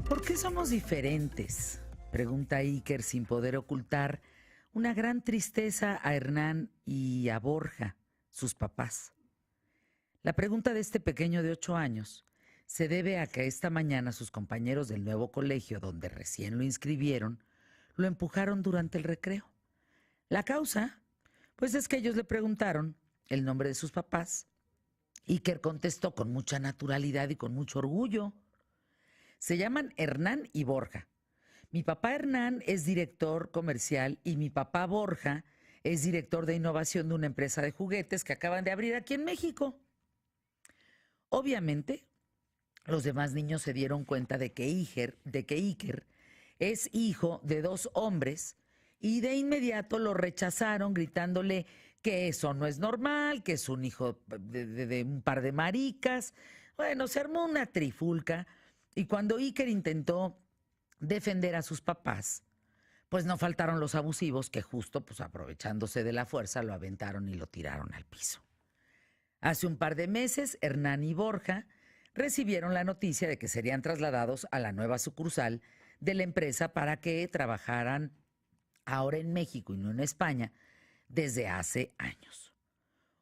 ¿Por qué somos diferentes?, pregunta Iker sin poder ocultar una gran tristeza a Hernán y a Borja, sus papás. La pregunta de este pequeño de 8 años se debe a que esta mañana sus compañeros del nuevo colegio donde recién lo inscribieron lo empujaron durante el recreo. La causa, pues es que ellos le preguntaron el nombre de sus papás. Iker contestó con mucha naturalidad y con mucho orgullo. Se llaman Hernán y Borja. Mi papá Hernán es director comercial y mi papá Borja es director de innovación de una empresa de juguetes que acaban de abrir aquí en México. Obviamente, los demás niños se dieron cuenta de que Iker es hijo de 2 hombres y de inmediato lo rechazaron gritándole que eso no es normal, que es un hijo de un par de maricas. Bueno, se armó una trifulca y cuando Iker intentó defender a sus papás, pues no faltaron los abusivos que justo, pues aprovechándose de la fuerza, lo aventaron y lo tiraron al piso. Hace un par de meses, Hernán y Borja recibieron la noticia de que serían trasladados a la nueva sucursal de la empresa para que trabajaran ahora en México y no en España desde hace años.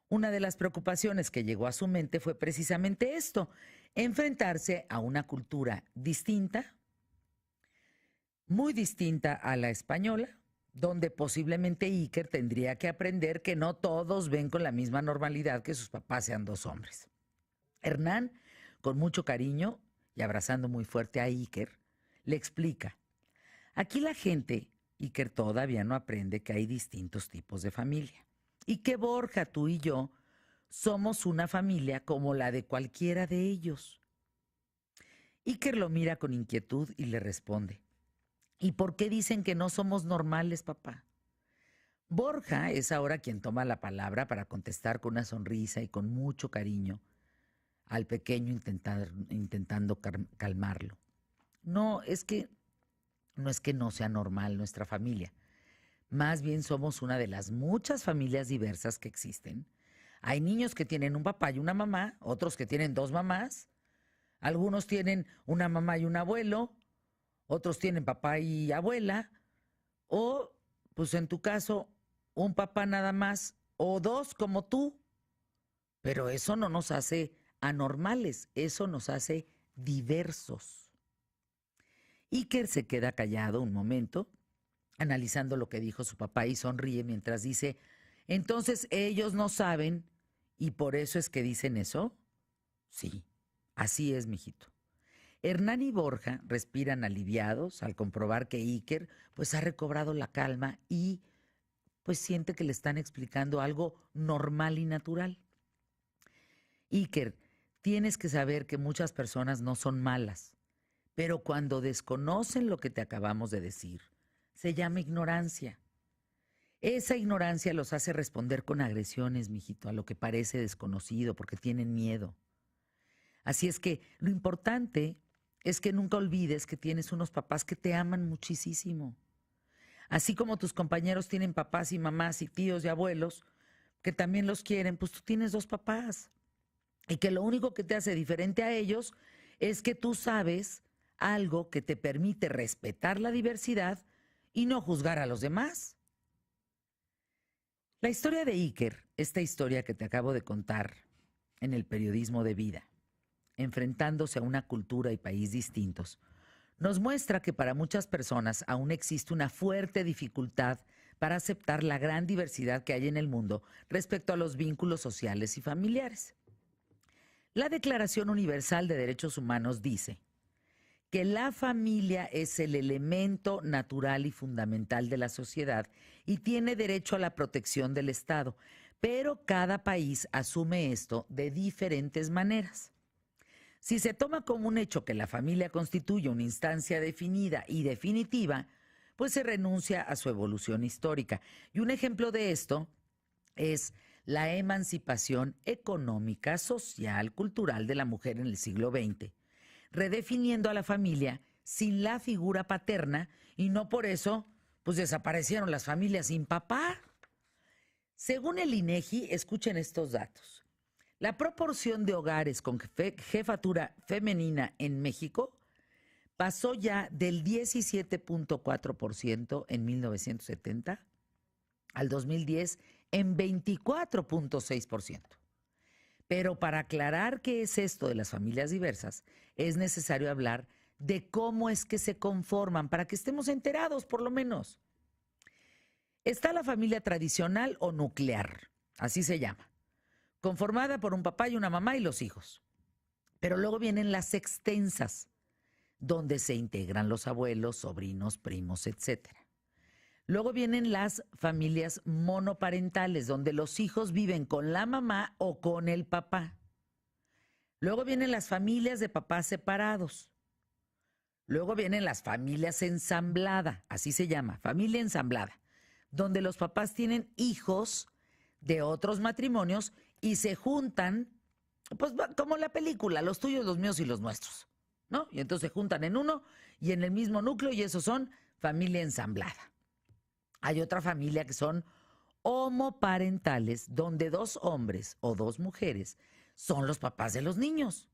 Una de las preocupaciones que llegó a su mente fue precisamente esto: enfrentarse a una cultura distinta, muy distinta a la española, donde posiblemente Iker tendría que aprender que no todos ven con la misma normalidad que sus papás sean 2 hombres. Hernán, con mucho cariño y abrazando muy fuerte a Iker, le explica: aquí la gente, Iker, todavía no aprende que hay distintos tipos de familia y que Borja, tú y yo, somos una familia como la de cualquiera de ellos. Iker lo mira con inquietud y le responde: ¿y por qué dicen que no somos normales, papá? Borja es ahora quien toma la palabra para contestar con una sonrisa y con mucho cariño al pequeño intentando calmarlo. No es que no sea normal nuestra familia. Más bien somos una de las muchas familias diversas que existen. Hay niños que tienen un papá y una mamá, otros que tienen 2 mamás, algunos tienen una mamá y un abuelo, otros tienen papá y abuela, o, pues en tu caso, un papá nada más, o 2 como tú. Pero eso no nos hace anormales, eso nos hace diversos. Iker se queda callado un momento, analizando lo que dijo su papá, y sonríe mientras dice: ¿entonces ellos no saben y por eso es que dicen eso? Sí, así es, mijito. Hernán y Borja respiran aliviados al comprobar que Iker pues ha recobrado la calma y pues siente que le están explicando algo normal y natural. Iker, tienes que saber que muchas personas no son malas, pero cuando desconocen lo que te acabamos de decir, se llama ignorancia. Esa ignorancia los hace responder con agresiones, mijito, a lo que parece desconocido porque tienen miedo. Así es que lo importante es que nunca olvides que tienes unos papás que te aman muchísimo. Así como tus compañeros tienen papás y mamás y tíos y abuelos que también los quieren, pues tú tienes 2 papás. Y que lo único que te hace diferente a ellos es que tú sabes algo que te permite respetar la diversidad y no juzgar a los demás. La historia de Iker, esta historia que te acabo de contar en el periodismo de vida, enfrentándose a una cultura y país distintos, nos muestra que para muchas personas aún existe una fuerte dificultad para aceptar la gran diversidad que hay en el mundo respecto a los vínculos sociales y familiares. La Declaración Universal de Derechos Humanos dice que la familia es el elemento natural y fundamental de la sociedad y tiene derecho a la protección del Estado, pero cada país asume esto de diferentes maneras. Si se toma como un hecho que la familia constituye una instancia definida y definitiva, pues se renuncia a su evolución histórica. Y un ejemplo de esto es la emancipación económica, social, cultural de la mujer en el siglo XX, redefiniendo a la familia sin la figura paterna, y no por eso pues desaparecieron las familias sin papá. Según el INEGI, escuchen estos datos. La proporción de hogares con jefatura femenina en México pasó ya del 17.4% en 1970 al 2010 en 24.6%. Pero para aclarar qué es esto de las familias diversas, es necesario hablar de cómo es que se conforman, para que estemos enterados por lo menos. Está la familia tradicional o nuclear, así se llama, conformada por un papá y una mamá y los hijos. Pero luego vienen las extensas, donde se integran los abuelos, sobrinos, primos, etcétera. Luego vienen las familias monoparentales, donde los hijos viven con la mamá o con el papá. Luego vienen las familias de papás separados. Luego vienen las familias ensamblada, así se llama, familia ensamblada, donde los papás tienen hijos de otros matrimonios y se juntan, pues como la película, los tuyos, los míos y los nuestros, ¿no? Y entonces se juntan en uno y en el mismo núcleo y esos son familia ensamblada. Hay otra familia que son homoparentales, donde 2 hombres o 2 mujeres son los papás de los niños.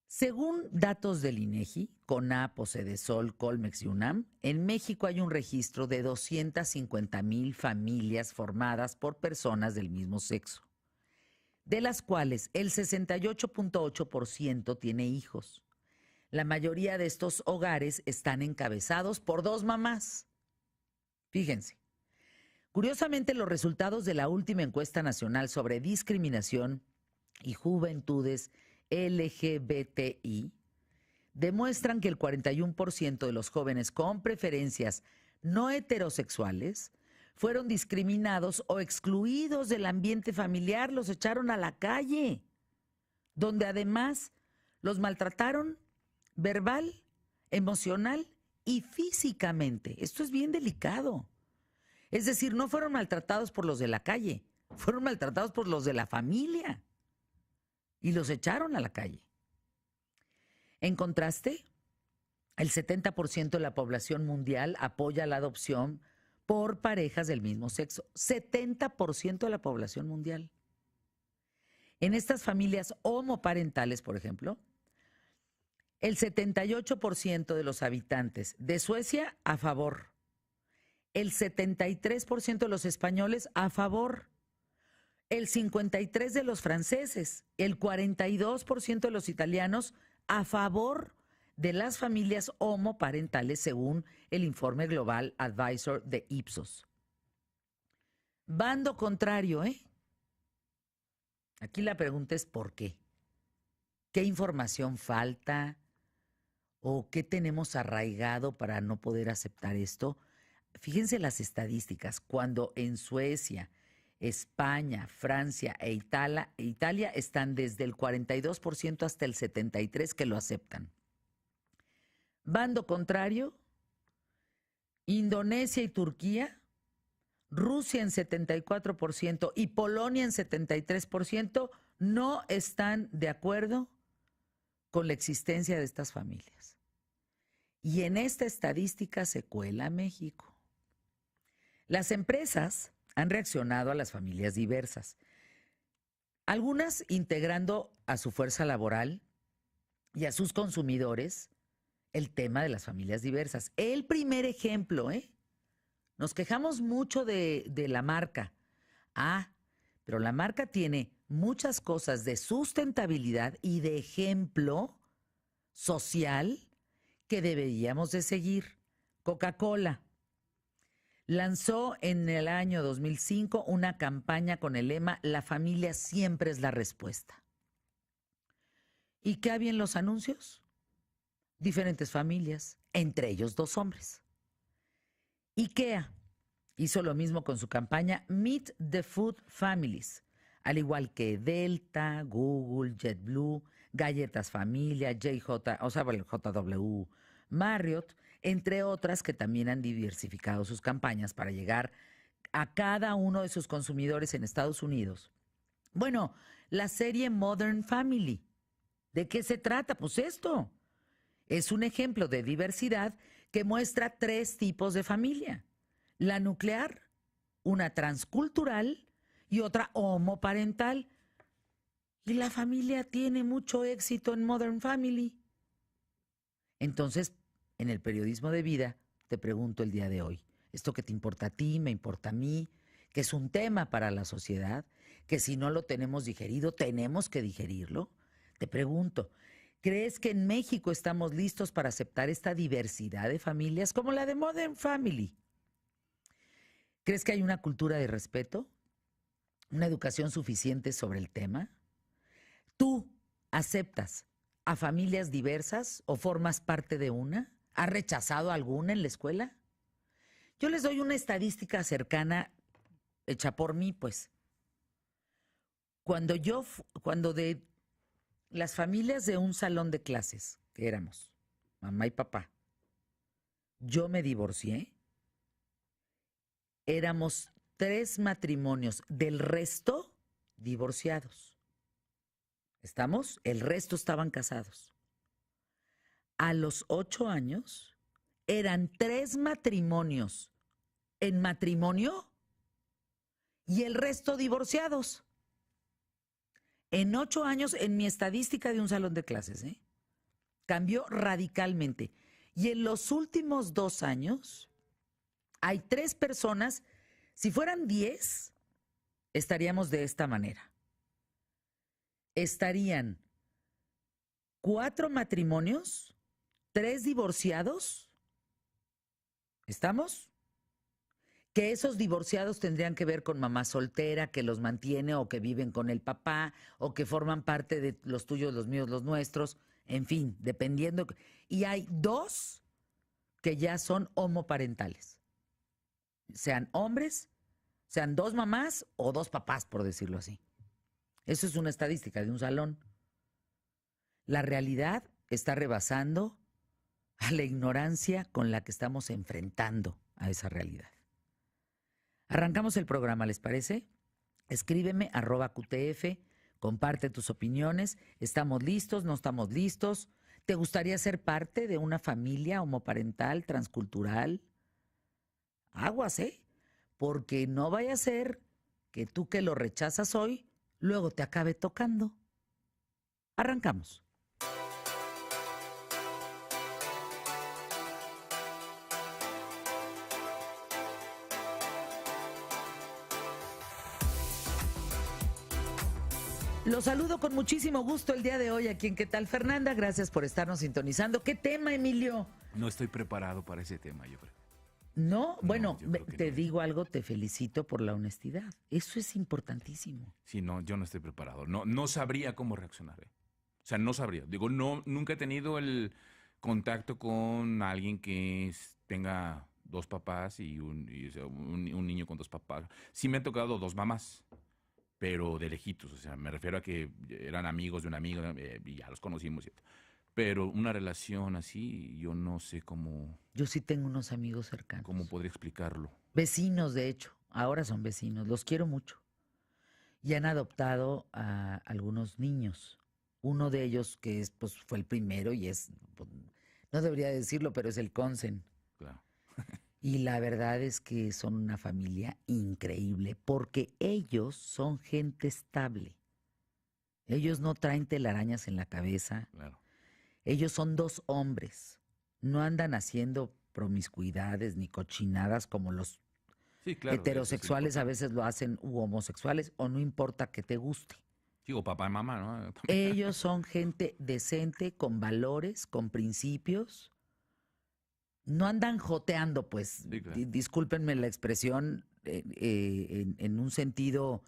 Según datos del INEGI, CONAPO, Cedesol, Colmex y UNAM, en México hay un registro de 250,000 familias formadas por personas del mismo sexo, de las cuales el 68.8% tiene hijos. La mayoría de estos hogares están encabezados por 2 mamás. Fíjense, curiosamente los resultados de la última encuesta nacional sobre discriminación y juventudes LGBTI demuestran que el 41% de los jóvenes con preferencias no heterosexuales fueron discriminados o excluidos del ambiente familiar, los echaron a la calle, donde además los maltrataron verbal, emocional y físicamente. Esto es bien delicado. Es decir, no fueron maltratados por los de la calle, fueron maltratados por los de la familia y los echaron a la calle. En contraste, el 70% de la población mundial apoya la adopción por parejas del mismo sexo. 70% de la población mundial. En estas familias homoparentales, por ejemplo, el 78% de los habitantes de Suecia a favor, el 73% de los españoles a favor, el 53% de los franceses, el 42% de los italianos a favor de las familias homoparentales, según el informe Global Advisor de Ipsos. Bando contrario, ¿eh? Aquí la pregunta es ¿por qué? ¿Qué información falta? ¿O qué tenemos arraigado para no poder aceptar esto? Fíjense las estadísticas. Cuando en Suecia, España, Francia e Italia están desde el 42% hasta el 73% que lo aceptan. Bando contrario, Indonesia y Turquía, Rusia en 74% y Polonia en 73% no están de acuerdo con la existencia de estas familias. Y en esta estadística se cuela México. Las empresas han reaccionado a las familias diversas, algunas integrando a su fuerza laboral y a sus consumidores el tema de las familias diversas. El primer ejemplo, nos quejamos mucho de la marca. Pero la marca tiene muchas cosas de sustentabilidad y de ejemplo social que deberíamos de seguir. Coca-Cola lanzó en el año 2005 una campaña con el lema "La familia siempre es la respuesta". ¿Y qué había en los anuncios? Diferentes familias, entre ellos 2 hombres. IKEA hizo lo mismo con su campaña Meet the Food Families, al igual que Delta, Google, JetBlue, Galletas Familia, JW, Marriott, entre otras que también han diversificado sus campañas para llegar a cada uno de sus consumidores en Estados Unidos. Bueno, la serie Modern Family, ¿de qué se trata? Pues esto es un ejemplo de diversidad que muestra 3 tipos de familia: la nuclear, una transcultural y otra homoparental. Y la familia tiene mucho éxito en Modern Family. Entonces, en el periodismo de vida, te pregunto el día de hoy, esto que te importa a ti, me importa a mí, que es un tema para la sociedad, que si no lo tenemos digerido, tenemos que digerirlo. Te pregunto, ¿crees que en México estamos listos para aceptar esta diversidad de familias como la de Modern Family? ¿Crees que hay una cultura de respeto? ¿Una educación suficiente sobre el tema? ¿Tú aceptas a familias diversas o formas parte de una? ¿Has rechazado alguna en la escuela? Yo les doy una estadística cercana, hecha por mí, pues. Cuando de las familias de un salón de clases, que éramos mamá y papá, yo me divorcié, éramos 3 matrimonios, del resto divorciados. ¿Estamos? El resto estaban casados. A los 8 años, eran 3 matrimonios en matrimonio y el resto divorciados. En 8 años, en mi estadística de un salón de clases, cambió radicalmente. Y en los últimos 2 años, hay 3 personas. Si fueran 10, estaríamos de esta manera. Estarían 4 matrimonios, 3 divorciados. ¿Estamos? Que esos divorciados tendrían que ver con mamá soltera que los mantiene o que viven con el papá o que forman parte de los tuyos, los míos, los nuestros, en fin, dependiendo. Y hay 2 que ya son homoparentales, sean hombres, sean 2 mamás o 2 papás, por decirlo así. Eso es una estadística de un salón. La realidad está rebasando a la ignorancia con la que estamos enfrentando a esa realidad. Arrancamos el programa, ¿les parece? Escríbeme @QTF, comparte tus opiniones. ¿Estamos listos? ¿No estamos listos? ¿Te gustaría ser parte de una familia homoparental, transcultural? Aguas, porque no vaya a ser que tú que lo rechazas hoy, luego te acabe tocando. Arrancamos. Los saludo con muchísimo gusto el día de hoy aquí en ¿Qué tal, Fernanda? Gracias por estarnos sintonizando. ¿Qué tema, Emilio? No estoy preparado para ese tema, yo creo. No, bueno, yo creo que te no. digo algo, te felicito por la honestidad. Eso es importantísimo. Sí, no, yo no estoy preparado. No sabría cómo reaccionar. O sea, no sabría. Digo, nunca he tenido el contacto con alguien que tenga 2 papás y un niño con 2 papás. Sí me han tocado 2 mamás, pero de lejitos. O sea, me refiero a que eran amigos de una amiga y ya los conocimos. Pero una relación así, yo no sé cómo Yo sí tengo unos amigos cercanos. podría explicarlo. Vecinos, de hecho. Ahora son vecinos. Los quiero mucho. Y han adoptado a algunos niños. Uno de ellos que pues, fue el primero y pues, no debería decirlo, pero es el Consen. Claro. Y la verdad es que son una familia increíble porque ellos son gente estable. Ellos no traen telarañas en la cabeza. Claro. Ellos son 2 hombres. No andan haciendo promiscuidades ni cochinadas como los Sí, claro. heterosexuales a veces lo hacen u homosexuales, o no importa que te guste. Digo, papá y mamá, ¿no? Ellos son gente decente, con valores, con principios. No andan joteando, pues, Sí, claro. discúlpenme la expresión, en un sentido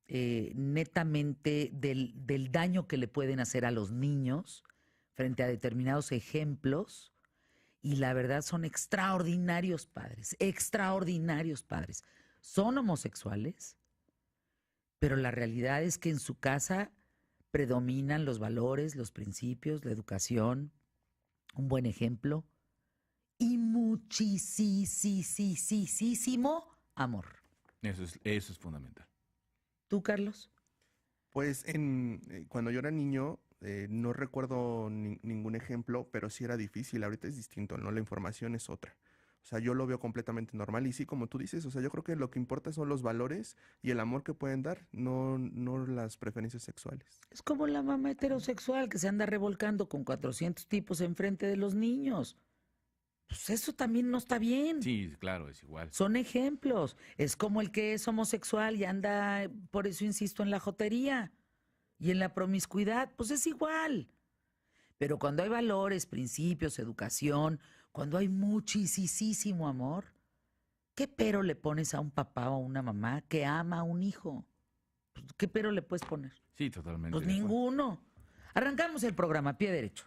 netamente del daño que le pueden hacer a los niños frente a determinados ejemplos. Y la verdad son extraordinarios padres, extraordinarios padres. Son homosexuales, pero la realidad es que en su casa predominan los valores, los principios, la educación, un buen ejemplo y muchísimo amor. Eso es fundamental. ¿Tú, Carlos? Pues cuando yo era niño, no recuerdo ningún ejemplo, pero sí era difícil. Ahorita es distinto, ¿no? La información es otra. O sea, yo lo veo completamente normal. Y sí, como tú dices, o sea, yo creo que lo que importa son los valores y el amor que pueden dar, no las preferencias sexuales. Es como la mamá heterosexual que se anda revolcando con 400 tipos enfrente de los niños. Pues eso también no está bien. Sí, claro, es igual. Son ejemplos. Es como el que es homosexual y anda, por eso insisto, en la jotería y en la promiscuidad, pues es igual. Pero cuando hay valores, principios, educación, cuando hay muchísimo amor, ¿qué pero le pones a un papá o a una mamá que ama a un hijo? Pues, ¿qué pero le puedes poner? Sí, totalmente. Pues de acuerdo. ninguno. Arrancamos el programa, pie derecho.